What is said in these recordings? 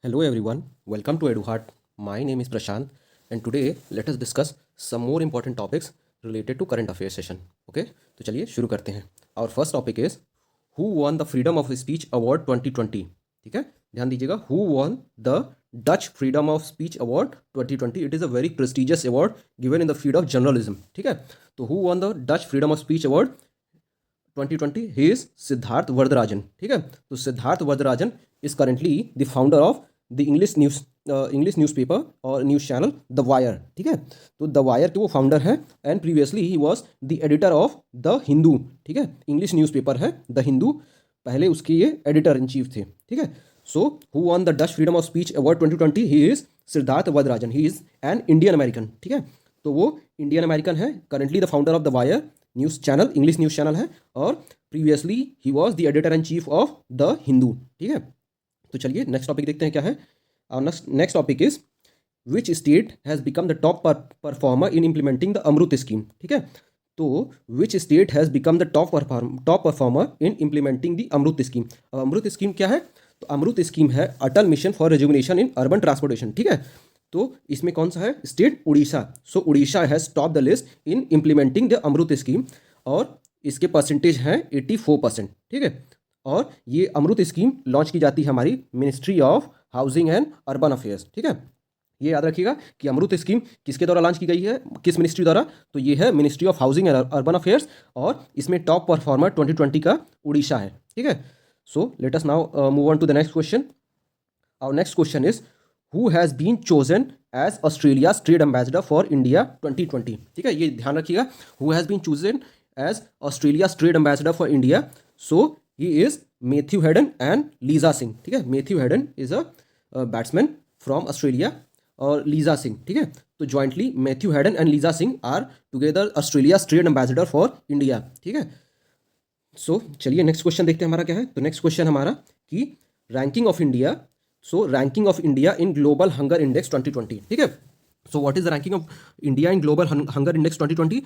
Hello everyone, welcome to EduHeart. My name is Prashant and today let us discuss some more important topics related to current affairs session. Okay, तो चलिए शुरू करते हैं. Our first topic is who won the Freedom of Speech Award 2020. ठीक है, ध्यान दीजिएगा. Who won the Dutch Freedom of Speech Award 2020? It is a very prestigious award given in the field of journalism. ठीक है, तो who won the Dutch Freedom of Speech Award 2020? He is Siddharth Varadarajan. ठीक है, तो Siddharth Varadarajan is currently the founder of the English newspaper और news channel the wire. ठीक है, तो द वायर के वो फाउंडर हैं and previously he was the editor of the Hindu. ठीक है, इंग्लिश न्यूज़पेपर है द हिंदू, पहले उसके ये एडिटर इन चीफ थे. ठीक है, so who won the Dutch freedom of speech award 2020? He is Siddharth Varadarajan. He is an Indian American. ठीक है, तो वो इंडियन अमेरिकन है, currently the founder of the wire news channel, English news channel है, और previously he was the editor in chief of the Hindu. ठीक है, तो चलिए नेक्स्ट टॉपिक देखते हैं क्या है. Next topic is which state has become the top performer in implementing the Amrut scheme. ठीक है, तो which state has become the top performer in implementing the Amrut scheme. Amrut scheme क्या है? तो अमृत स्कीम है Atal mission for rejuvenation in urban transportation. ठीक है, तो इसमें कौन सा है? State Orissa. So Orissa has top the list in implementing the Amrut scheme और इसके परसेंटेज हैं 84%. ठीक है, और ये अमृत स्कीम लॉन्च की जाती है हमारी ministry of housing and urban affairs. ठीक है, ये याद रखिएगा कि अमृत स्कीम किसके द्वारा लॉन्च की गई है, किस मिनिस्ट्री द्वारा? तो ये है ministry of housing and urban affairs, और इसमें टॉप परफॉर्मर 2020 का उड़ीसा है. ठीक है, so let us now move on to the next question. Our next question is who has been chosen as Australia trade ambassador for India 2020. ठीक है, ये ध्यान रखिएगा, who has been chosen as Australia trade ambassador for India. So he is Matthew Hayden and Lisa Singh. ठीक है, Matthew Hayden is a batsman from Australia और Lisa Singh. ठीक है, तो jointly Matthew Hayden and Lisa Singh are together Australia trade ambassador for India. ठीक है, सो चलिए next question देखते हैं हमारा क्या है. तो नेक्स्ट क्वेश्चन हमारा कि ranking of India. So ranking of India in global hunger index 2020. ठीक है, so what is the ranking of India in global hunger index 2020?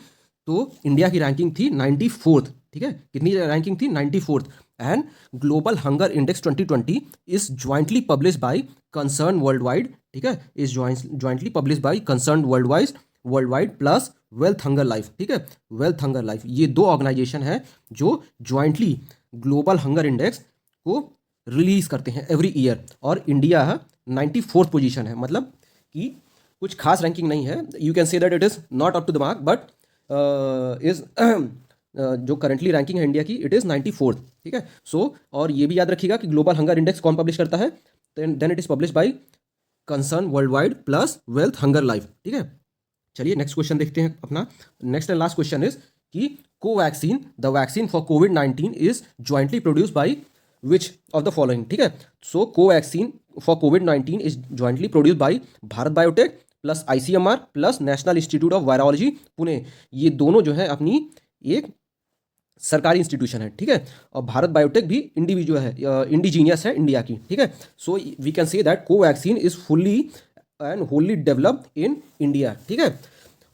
तो इंडिया की रैंकिंग थी 94th. ठीक है, कितनी रैंकिंग थी? 94th. And global hunger index 2020 is jointly publish by concern world wide. ठीक है, is jointly publish by concern worldwide plus Welthungerhilfe. ठीक है, वेल्थ हंगर लाइफ, ये दो ऑर्गेनाइजेशन है जो ज्वाइंटली ग्लोबल हंगर इंडेक्स को release करते हैं एवरी ईयर, और इंडिया 94th पोजीशन है. मतलब कि कुछ खास रैंकिंग नहीं है. You can say that it is not up to the mark, but is जो करंटली रैंकिंग है इंडिया की, इट इज़ 94th. ठीक है, सो और ये भी याद रखिएगा कि ग्लोबल हंगर इंडेक्स कौन पब्लिश करता है? Then it is publish by concern worldwide plus Welthungerhilfe. ठीक है, चलिए नेक्स्ट क्वेश्चन देखते हैं अपना. Next and last question is कि कोवैक्सीन, द वैक्सीन फॉर कोविड-19 is jointly produce by which of the following. ठीक है, सो कोवैक्सीन फॉर कोविड-19 is jointly produce by Bharat Biotech plus ICMR plus national institute of virology Pune. ये दोनों जो है अपनी एक सरकारी इंस्टीट्यूशन है. ठीक है, और भारत बायोटेक भी इंडिविजुअल है, इंडिजीनियस है इंडिया की. ठीक है, so we can say that Covaxin is fully and wholly developed in India. ठीक है,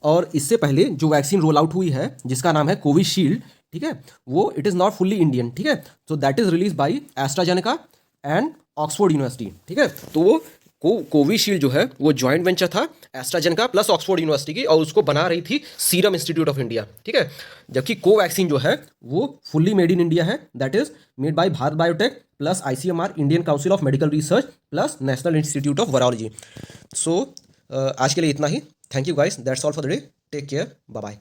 और इससे पहले जो वैक्सीन रोल आउट हुई है जिसका नाम है कोविशील्ड, ठीक है, वो it is not fully Indian. ठीक है, so that is release by AstraZeneca and Oxford university. ठीक है, तो वो कोविशील्ड जो है वो जॉइंट वेंचर था एस्ट्राजेनेका प्लस ऑक्सफोर्ड यूनिवर्सिटी की, और उसको बना रही थी सीरम इंस्टीट्यूट ऑफ इंडिया. ठीक है, जबकि कोवैक्सीन जो है वो फुल्ली मेड इन इंडिया है, that is made by Bharat Biotech plus ICMR, Indian council of medical research plus national institute of virology. So आज के लिए इतना ही. Thank you guys, that's all for the day. Take care, bye bye.